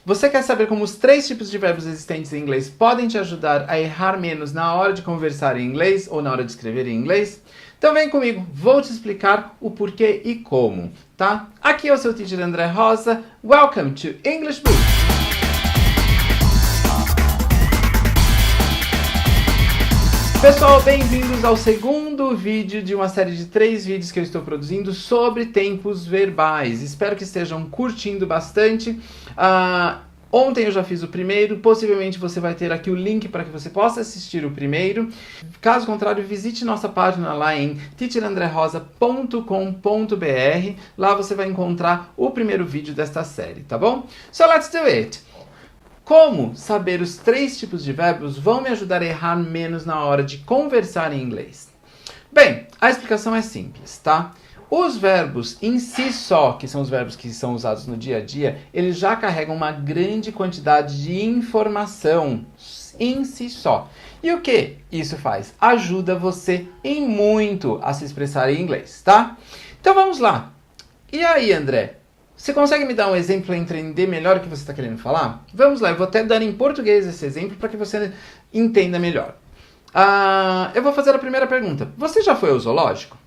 Você quer saber como os 3 tipos de verbos existentes em inglês podem te ajudar a errar menos na hora de conversar em inglês ou na hora de escrever em inglês? Então vem comigo, vou te explicar o porquê e como, tá? Aqui é o seu teacher André Rosa. Welcome to English Boost! Pessoal, bem-vindos ao segundo vídeo de uma série de 3 vídeos que eu estou produzindo sobre tempos verbais. Espero que estejam curtindo bastante. Ontem eu já fiz o primeiro, possivelmente você vai ter aqui o link para que você possa assistir o primeiro. Caso contrário, visite nossa página lá em teacherandrerosa.com.br. Lá você vai encontrar o primeiro vídeo desta série, tá bom? So let's do it! Como saber os 3 tipos de verbos vão me ajudar a errar menos na hora de conversar em inglês? Bem, a explicação é simples, tá? Os verbos em si só, que são os verbos que são usados no dia a dia, eles já carregam uma grande quantidade de informação em si só. E o que isso faz? Ajuda você em muito a se expressar em inglês, tá? Então vamos lá. E aí, André? Você consegue me dar um exemplo para entender melhor o que você está querendo falar? Vamos lá, eu vou até dar em português esse exemplo para que você entenda melhor. Eu vou fazer a primeira pergunta. Você já foi ao zoológico?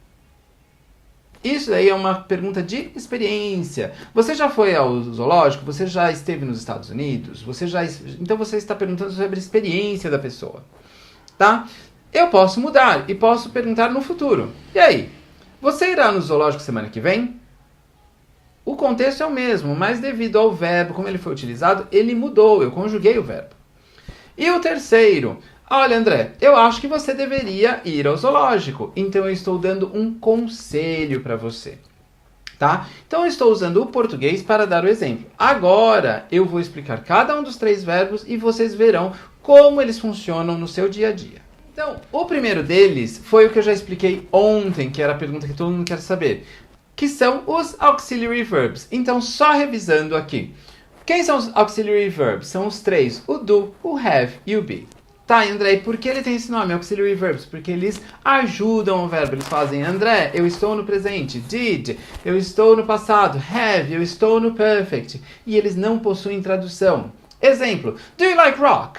Isso aí é uma pergunta de experiência. Você já foi ao zoológico? Você já esteve nos Estados Unidos? Então você está perguntando sobre a experiência da pessoa, tá? Eu posso mudar e posso perguntar no futuro. E aí? Você irá no zoológico semana que vem? O contexto é o mesmo, mas devido ao verbo, como ele foi utilizado, ele mudou, eu conjuguei o verbo. E o terceiro, olha André, eu acho que você deveria ir ao zoológico, então eu estou dando um conselho para você, tá? Então eu estou usando o português para dar o exemplo. Agora eu vou explicar cada um dos 3 verbos e vocês verão como eles funcionam no seu dia a dia. Então, o primeiro deles foi o que eu já expliquei ontem, que era a pergunta que todo mundo quer saber, que são os auxiliary verbs. Então, só revisando aqui. Quem são os auxiliary verbs? São os 3, o do, o have e o be. Tá, André, e por que ele tem esse nome, auxiliary verbs? Porque eles ajudam o verbo. Eles fazem, André, eu estou no presente. Did, eu estou no passado. Have, eu estou no perfect. E eles não possuem tradução. Exemplo, do you like rock?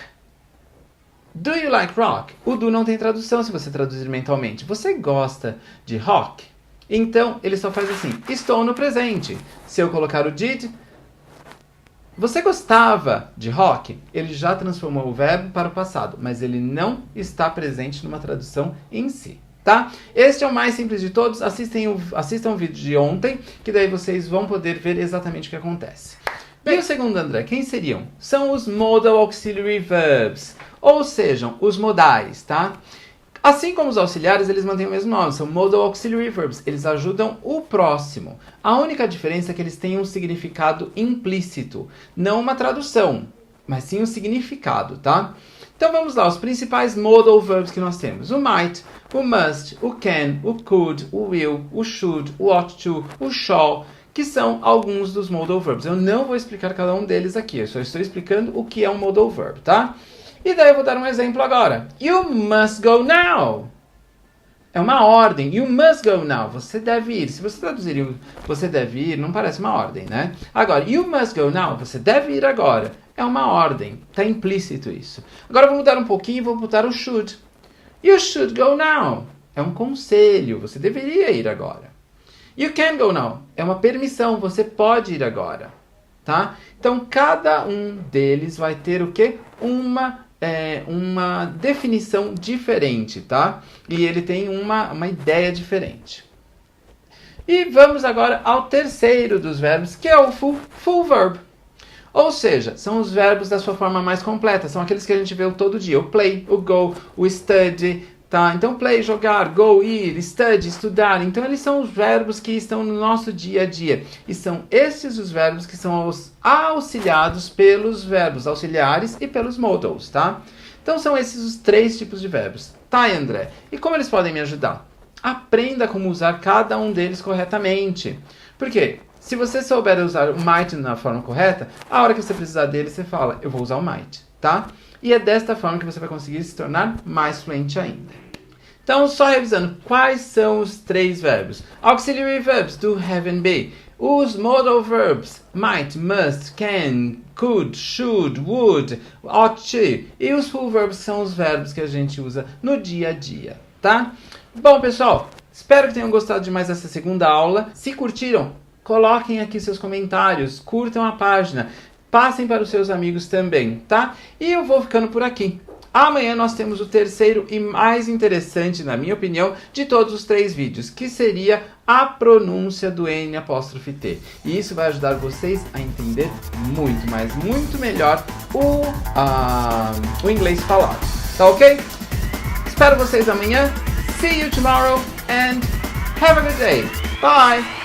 Do you like rock? O do não tem tradução se você traduzir mentalmente. Você gosta de rock? Então, ele só faz assim, estou no presente. Se eu colocar o did, você gostava de rock? Ele já transformou o verbo para o passado, mas ele não está presente numa tradução em si, tá? Este é o mais simples de todos. Assistam o vídeo de ontem, que daí vocês vão poder ver exatamente o que acontece. Bem, e o segundo, André, quem seriam? São os modal auxiliary verbs, ou sejam, os modais, tá? Assim como os auxiliares, eles mantêm o mesmo nome, são modal auxiliary verbs, eles ajudam o próximo. A única diferença é que eles têm um significado implícito, não uma tradução, mas sim um significado, tá? Então vamos lá, os principais modal verbs que nós temos. O might, o must, o can, o could, o will, o should, o ought to, o shall, que são alguns dos modal verbs. Eu não vou explicar cada um deles aqui, eu só estou explicando o que é um modal verb, tá? E daí eu vou dar um exemplo agora. You must go now. É uma ordem. You must go now. Você deve ir. Se você traduzir você deve ir, não parece uma ordem, né? Agora, you must go now. Você deve ir agora. É uma ordem. Está implícito isso. Agora eu vou mudar um pouquinho e vou botar o should. You should go now. É um conselho. Você deveria ir agora. You can go now. É uma permissão. Você pode ir agora. Tá? Então, cada um deles vai ter o quê? Uma definição diferente, tá? E ele tem uma ideia diferente. E vamos agora ao terceiro dos verbos, que é o full verb. Ou seja, são os verbos da sua forma mais completa. São aqueles que a gente vê todo dia. O play, o go, o study, tá? Então, play, jogar, go, ir, study, estudar. Então, eles são os verbos que estão no nosso dia a dia. E são esses os verbos que são auxiliados pelos verbos auxiliares e pelos modals, tá? Então, são esses os 3 tipos de verbos. Tá, André? E como eles podem me ajudar? Aprenda como usar cada um deles corretamente. Por quê? Se você souber usar o might na forma correta, a hora que você precisar dele, você fala, eu vou usar o might, tá? E é desta forma que você vai conseguir se tornar mais fluente ainda. Então, só revisando, quais são os 3 verbos? Auxiliary verbs, do, have and be. Os modal verbs, might, must, can, could, should, would, ought to. E os full verbs são os verbos que a gente usa no dia a dia, tá? Bom, pessoal, espero que tenham gostado de mais essa segunda aula. Se curtiram, coloquem aqui seus comentários, curtam a página, passem para os seus amigos também, tá? E eu vou ficando por aqui. Amanhã nós temos o terceiro e mais interessante, na minha opinião, de todos os 3 vídeos, que seria a pronúncia do N''T. E isso vai ajudar vocês a entender muito, mas muito melhor o inglês falado. Tá ok? Espero vocês amanhã. See you tomorrow and have a good day. Bye!